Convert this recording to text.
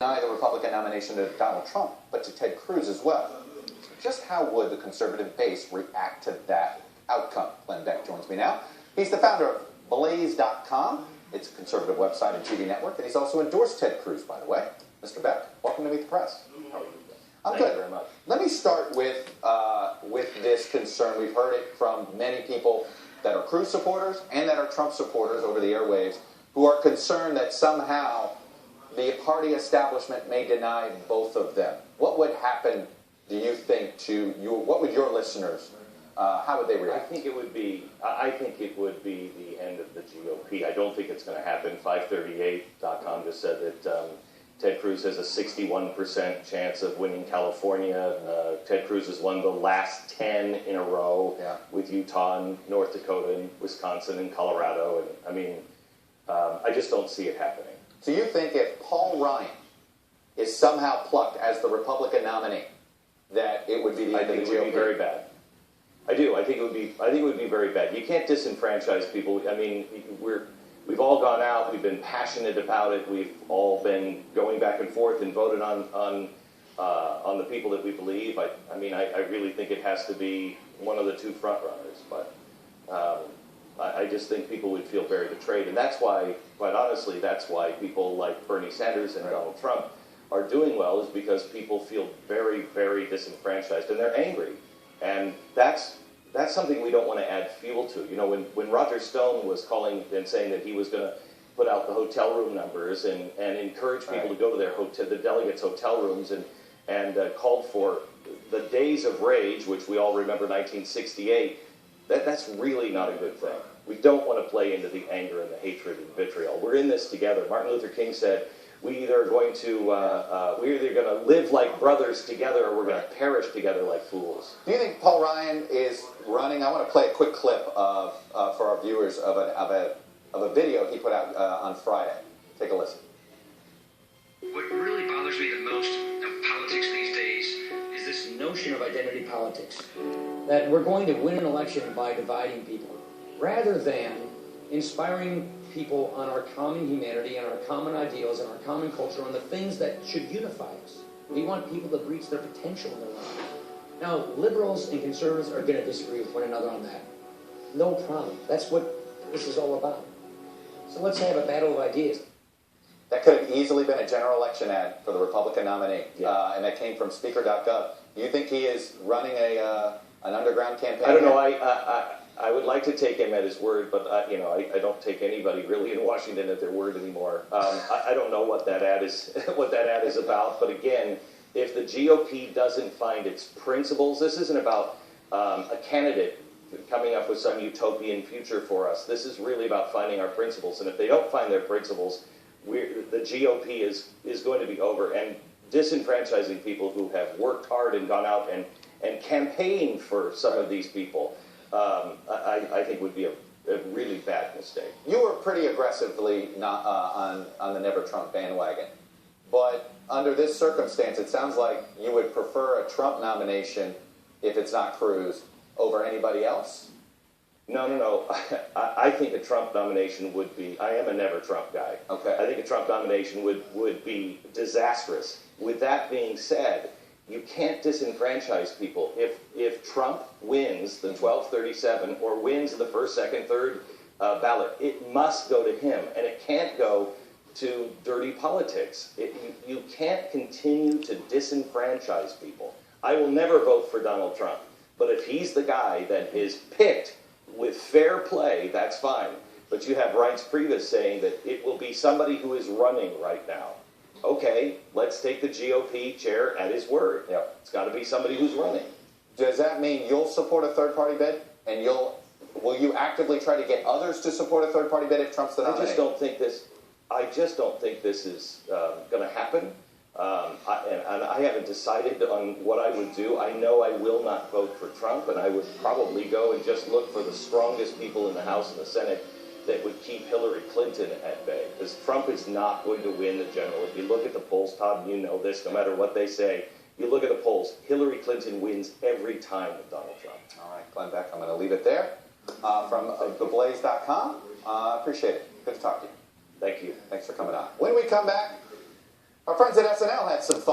deny the Republican nomination to Donald Trump, but to Ted Cruz as well. Just how would the conservative base react to that outcome? Glenn Beck joins me now. He's the founder of Blaze.com. It's a conservative website and TV network, and he's also endorsed Ted Cruz, by the way. Mr. Beck, welcome to Meet the Press. How are you? I'm good. Thank you very much. Let me start with this concern. We've heard it from many people that are Cruz supporters and that are Trump supporters over the airwaves who are concerned that somehow the party establishment may deny both of them. What would happen, do you think, to you? What would your listeners, how would they react? I think it would be the end of the GOP. I don't think it's going to happen. 538.com just said that Ted Cruz has a 61% chance of winning California. Ted Cruz has won the last 10 in a row with Utah and North Dakota and Wisconsin and Colorado. And I mean, I just don't see it happening. So you think if Paul Ryan is somehow plucked as the Republican nominee, that it would be the end of the GOP? I think it would be very bad. I do. I think it would be very bad. You can't disenfranchise people. I mean, we've all gone out. We've been passionate about it. We've all been going back and forth and voted on the people that we believe. I mean, I really think it has to be one of the two front runners. But I just think people would feel very betrayed, and that's why, quite honestly, that's why people like Bernie Sanders and Donald Trump are doing well, is because people feel very, very disenfranchised and they're angry, and that's something we don't want to add fuel to. You know, when Roger Stone was calling and saying that he was going to put out the hotel room numbers and encourage people to go to their the delegates' hotel rooms and called for the days of rage, which we all remember 1968. That's really not a good thing. We don't want to play into the anger and the hatred and vitriol. We're in this together. Martin Luther King said, we're either going to live like brothers together, or we're going to perish together like fools. Do you think Paul Ryan is running? I want to play a quick clip of for our viewers of a video he put out on Friday. Take a listen. What really bothers me the most of politics these days is this notion of identity politics, that we're going to win an election by dividing people, rather than inspiring people on our common humanity and our common ideals and our common culture, on the things that should unify us. We want people to reach their potential in their life. Now, liberals and conservatives are going to disagree with one another on that. No problem. That's what this is all about. So let's have a battle of ideas. That could have easily been a general election ad for the Republican nominee, and that came from Speaker.gov. Do you think he is running an underground campaign? I don't know. I would like to take him at his word, but I don't take anybody really in Washington at their word anymore. I don't know what that ad is about. But again, if the GOP doesn't find its principles, this isn't about a candidate coming up with some utopian future for us. This is really about finding our principles. And if they don't find their principles, the GOP is going to be over. And disenfranchising people who have worked hard and gone out and campaigned for some of these people, I think would be a really bad mistake. You were pretty aggressively not on the Never Trump bandwagon, but under this circumstance, it sounds like you would prefer a Trump nomination, if it's not Cruz, over anybody else? No. I think a Trump nomination would be, I am a Never Trump guy. Okay. I think a Trump nomination would be disastrous. With that being said, you can't disenfranchise people. If Trump wins the 1237 or wins the first, second, third ballot, it must go to him, and it can't go to dirty politics. You can't continue to disenfranchise people. I will never vote for Donald Trump, but if he's the guy that is picked with fair play, that's fine. But you have Reince Priebus saying that it will be somebody who is running right now. Okay, let's take the GOP chair at his word. Yep. It's got to be somebody who's running. Does that mean you'll support a third-party bid? And will you actively try to get others to support a third-party bid if Trump's the nominee? I just don't think this is going to happen. And I haven't decided on what I would do. I know I will not vote for Trump, and I would probably go and just look for the strongest people in the House and the Senate that would keep Hillary Clinton at bay, because Trump is not going to win the general. If you look at the polls, Todd, you know this, no matter what they say, you look at the polls, Hillary Clinton wins every time with Donald Trump. All right, Glenn Beck, I'm going to leave it there. From theblaze.com. Appreciate it. Good to talk to you. Thank you. Thanks for coming on. When we come back, Our friends at SNL had some fun.